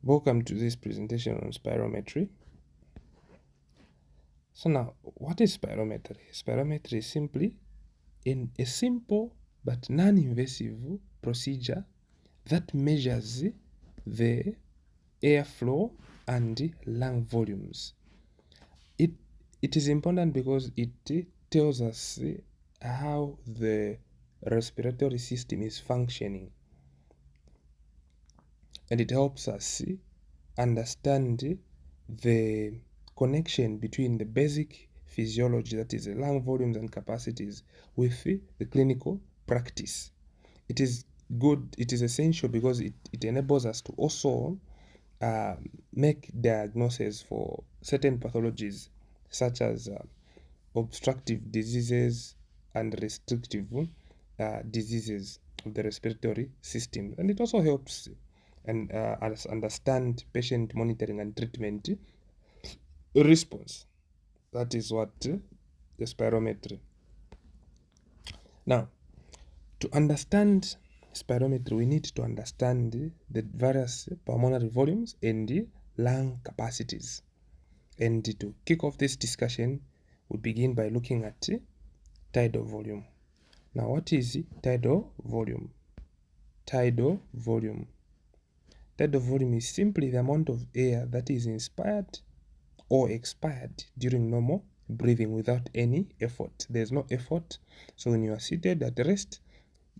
Welcome to this presentation on spirometry. So now, what is spirometry? Spirometry is simply a simple but non-invasive procedure that measures the airflow and lung volumes. It is important because it tells us how the respiratory system is functioning, and it helps us understand the connection between the basic physiology, that is the lung volumes and capacities, with the clinical practice. It is good, it is essential because it enables us to also make diagnoses for certain pathologies such as obstructive diseases and restrictive diseases of the respiratory system. And it also helps and us understand patient monitoring and treatment response. That is what the spirometry. Now, to understand spirometry, we need to understand the various pulmonary volumes and the lung capacities. And to kick off this discussion, we begin by looking at tidal volume. Now, what is tidal volume? Tidal volume. Tidal volume is simply the amount of air that is inspired or expired during normal breathing without any effort. There's no effort. So when you are seated at rest,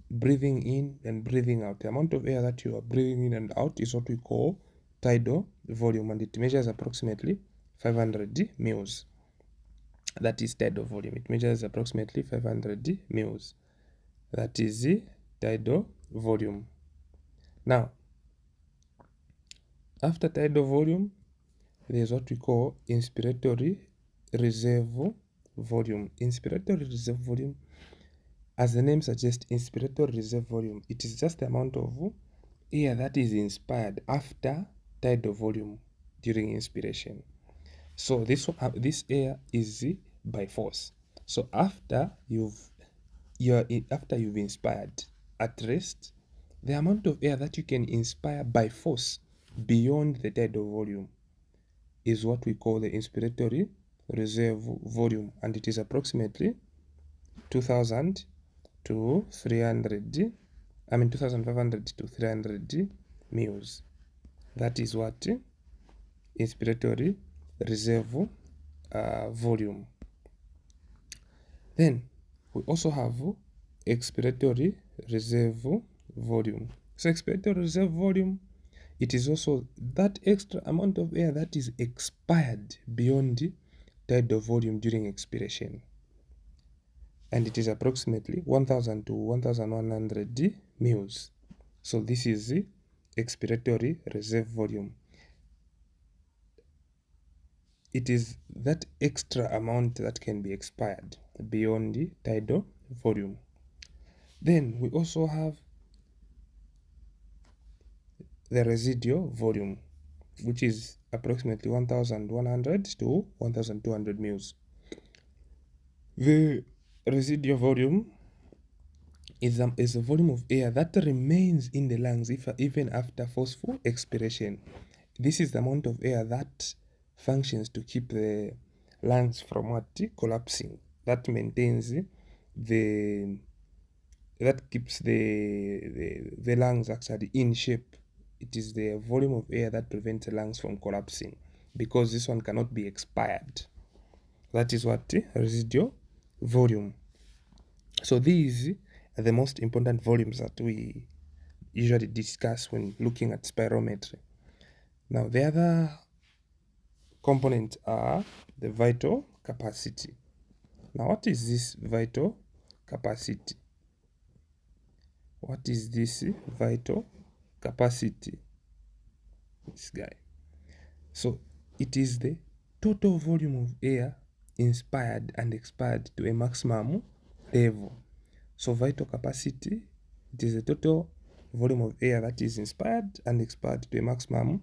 breathing in and breathing out, the amount of air that you are breathing in and out is what we call tidal volume, and it measures approximately 500 mils. That is tidal volume. It measures approximately 500 mils. That is the tidal volume. Now, after tidal volume, there is what we call inspiratory reserve volume. Inspiratory reserve volume, as the name suggests, inspiratory reserve volume, it is just the amount of air that is inspired after tidal volume during inspiration. So this air is by force. So after you've inspired at rest, the amount of air that you can inspire by force beyond the tidal volume is what we call the inspiratory reserve volume, and it is approximately 2500 to 300 mils. That is what inspiratory reserve volume. Then we also have expiratory reserve volume. So expiratory reserve volume, it is also that extra amount of air that is expired beyond tidal volume during expiration, and it is approximately 1000 to 1100 mils. So this is the expiratory reserve volume. It is that extra amount that can be expired beyond the tidal volume. Then we also have the residual volume, which is approximately 1100 to 1200 mils. The residual volume is a volume of air that remains in the lungs even after forceful expiration. This is the amount of air that functions to keep the lungs from collapsing. That maintains that keeps the lungs actually in shape. It is the volume of air that prevents the lungs from collapsing, because this one cannot be expired. That is what residual volume. So these are the most important volumes that we usually discuss when looking at spirometry. Now, the other components are the vital capacity. Now, what is this vital capacity? What is this vital capacity? This guy. So it is the total volume of air inspired and expired to a maximum level. So vital capacity, it is the total volume of air that is inspired and expired to a maximum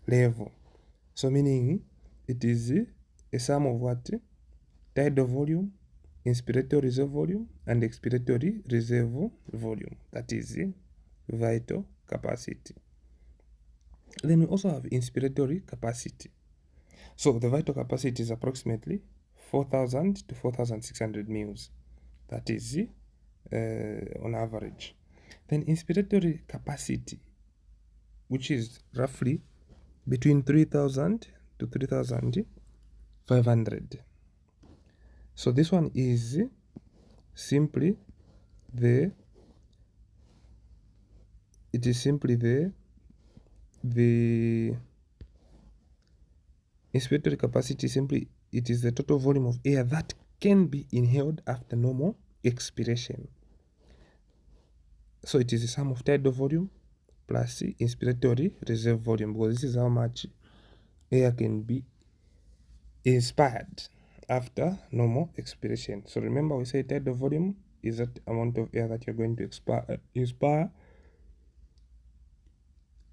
level. So meaning it is a sum of what? Tidal volume, inspiratory reserve volume, and expiratory reserve volume. That is vital capacity. Then we also have inspiratory capacity. So the vital capacity is approximately 4,000 to 4,600 mils. That is on average. Then inspiratory capacity, which is roughly between 3,000 to 3,500. So this one is simply the inspiratory capacity. Simply it is the total volume of air that can be inhaled after normal expiration. So it is the sum of tidal volume plus inspiratory reserve volume, because this is how much air can be inspired after normal expiration. So remember, we say tidal volume is that amount of air that you're going to inspire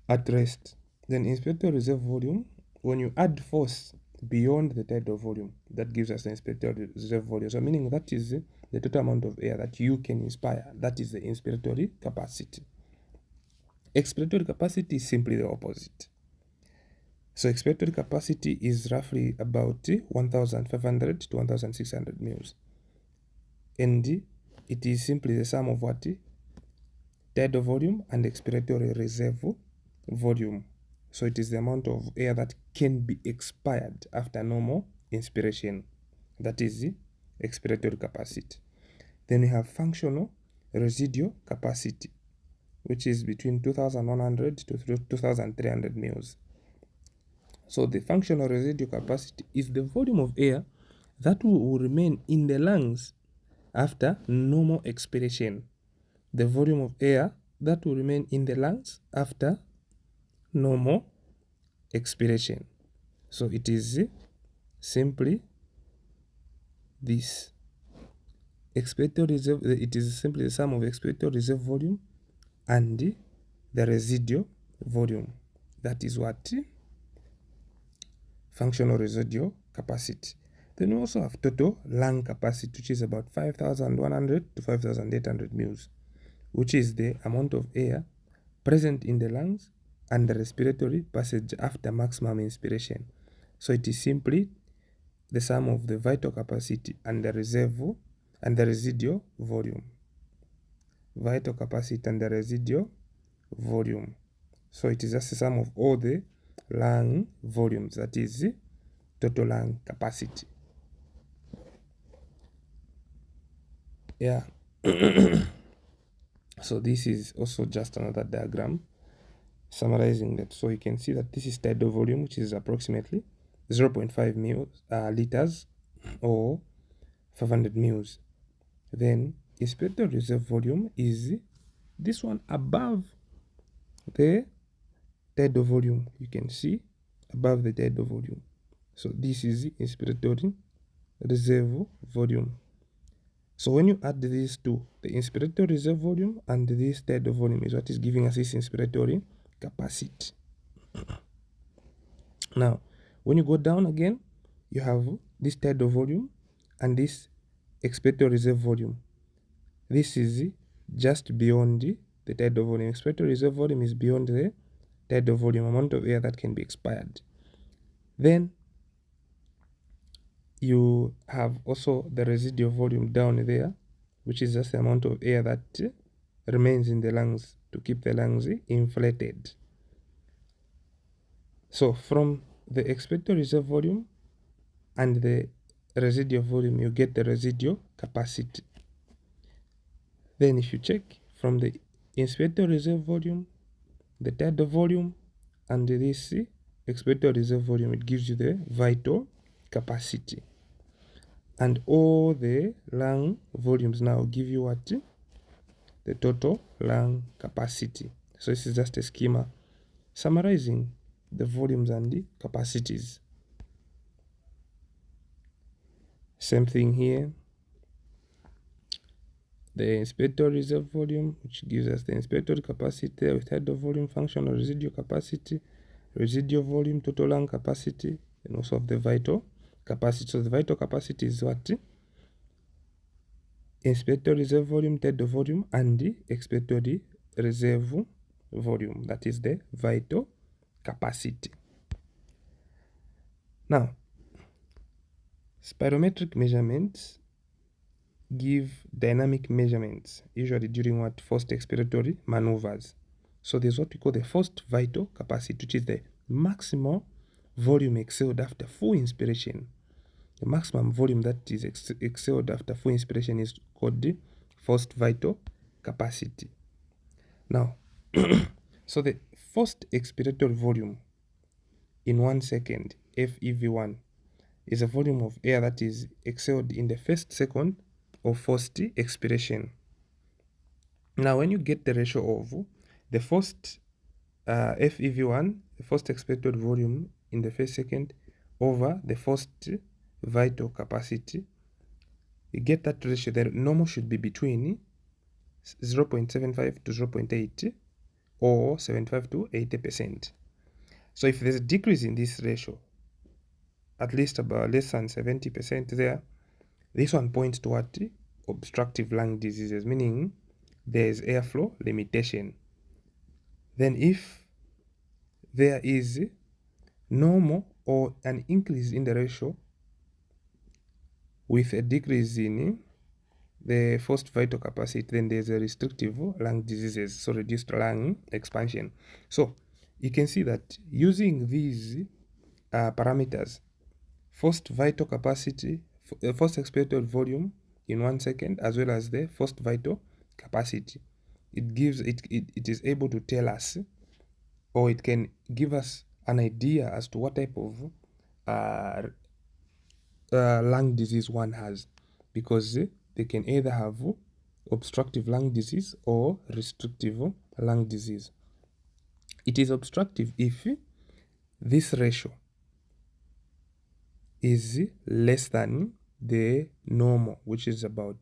at rest. Then inspiratory reserve volume, when you add force beyond the tidal volume, that gives us the inspiratory reserve volume. So meaning that is the total amount of air that you can inspire. That is the inspiratory capacity. Expiratory capacity is simply the opposite. So expiratory capacity is roughly about 1,500 to 1,600 mils. And it is simply the sum of what? Tidal volume and expiratory reserve volume. So it is the amount of air that can be expired after normal inspiration. That is the expiratory capacity. Then we have functional residual capacity, which is between 2,100 to 2,300 mils. So the functional residual capacity is the volume of air that will remain in the lungs after normal expiration. The volume of air that will remain in the lungs after normal expiration. So it is simply this. Expiratory reserve, it is simply the sum of expiratory reserve volume and the residual volume. That is what functional residual capacity. Then we also have total lung capacity, which is about 5,100 to 5,800 mils, which is the amount of air present in the lungs and the respiratory passage after maximum inspiration. So it is simply the sum of the vital capacity and the reserve and the residual volume. Vital capacity and the residual volume. So it is just the sum of all the lung volumes, that is total lung capacity. Yeah. So this is also just another diagram summarizing that. So you can see that this is tidal volume, which is approximately 0.5 liters or 500 mils. Then inspiratory reserve volume is this one above the tidal volume. You can see above the tidal volume. So this is the inspiratory reserve volume. So when you add these two, the inspiratory reserve volume and this tidal volume is what is giving us this inspiratory capacity. Now, when you go down again, you have this tidal volume and this expiratory reserve volume. This is just beyond the tidal volume. Expiratory reserve volume is beyond the tidal volume, amount of air that can be expired. Then you have also the residual volume down there, which is just the amount of air that remains in the lungs to keep the lungs inflated. So from the expiratory reserve volume and the residual volume, you get the residual capacity. Then if you check from the inspiratory reserve volume, the tidal volume, and this expiratory reserve volume, it gives you the vital capacity. And all the lung volumes now give you what? The total lung capacity. So this is just a schema summarizing the volumes and the capacities. Same thing here. The inspiratory reserve volume, which gives us the inspiratory capacity with tidal volume, functional residual capacity, residual volume, total lung capacity, and also of the vital capacity. So the vital capacity is what? Inspiratory reserve volume, tidal volume, and the expiratory reserve volume. That is the vital capacity. Now, spirometric measurements give dynamic measurements, usually during what forced expiratory maneuvers. So there's what we call the forced vital capacity, which is the maximal volume exhaled after full inspiration. The maximum volume that is exhaled after full inspiration is called the forced vital capacity. Now, so the forced expiratory volume in 1 second, FEV1, is a volume of air that is exhaled in the first second of forced expiration. Now, when you get the ratio of the forced FEV1, the forced expiratory volume in the first second, over the forced vital capacity, you get that ratio. The normal should be between 0.75 to 0.8 or 75 to 80%. So if there's a decrease in this ratio, at least about less than 70% there, this one points to what? Obstructive lung diseases, meaning there's airflow limitation. Then if there is normal or an increase in the ratio with a decrease in the forced vital capacity, then there's a restrictive lung diseases, so reduced lung expansion. So you can see that using these parameters, forced vital capacity, forced expiratory volume in 1 second, as well as the forced vital capacity, it is able to tell us, or it can give us an idea as to what type of lung disease one has, because they can either have obstructive lung disease or restrictive lung disease. It is obstructive if this ratio is less than the normal, which is about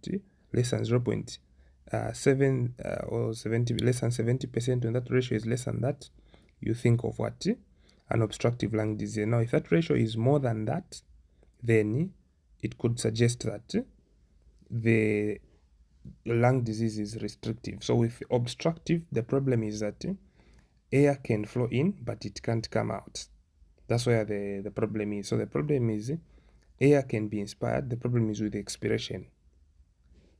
less than 0.7 or 70, less than 70%. When that ratio is less than that, you think of what? An obstructive lung disease. Now, if that ratio is more than that, then it could suggest that the lung disease is restrictive. So with obstructive, the problem is that air can flow in, but it can't come out. That's where the problem is. So the problem is air can be inspired. The problem is with the expiration.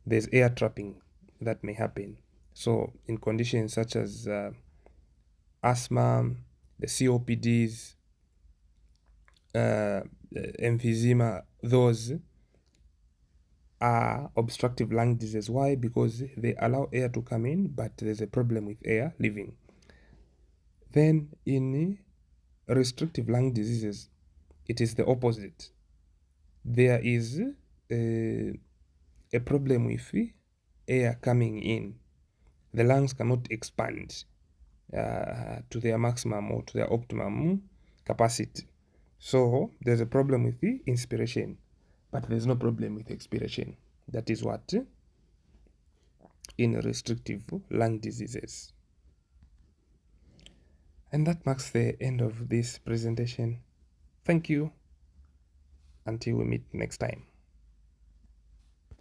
There's air trapping that may happen. So in conditions such as asthma, the COPDs, emphysema, those are obstructive lung disease. Why? Because they allow air to come in, but there's a problem with air leaving. Then in restrictive lung diseases, it is the opposite. There is a problem with air coming in. The lungs cannot expand to their maximum or to their optimum capacity. So there's a problem with the inspiration, but there's no problem with expiration. That is what in restrictive lung diseases. And that marks the end of this presentation. Thank you. Until we meet next time.